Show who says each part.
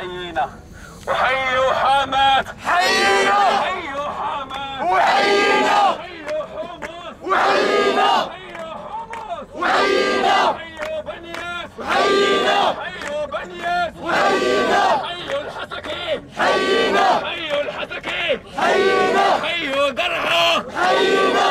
Speaker 1: حيينا وحيوا حماة
Speaker 2: حيينا
Speaker 1: حيوا حماة
Speaker 2: وحيينا
Speaker 1: حيوا حمص
Speaker 2: وحيينا
Speaker 1: حيوا حمص
Speaker 2: وحيينا
Speaker 1: حيوا بنياس
Speaker 2: وحيينا
Speaker 1: حيوا بنياس
Speaker 2: وحيينا
Speaker 1: حيوا الحسكي
Speaker 2: حيينا
Speaker 1: حيوا الحسكي
Speaker 2: حيينا
Speaker 1: حيوا قرعة
Speaker 2: حيينا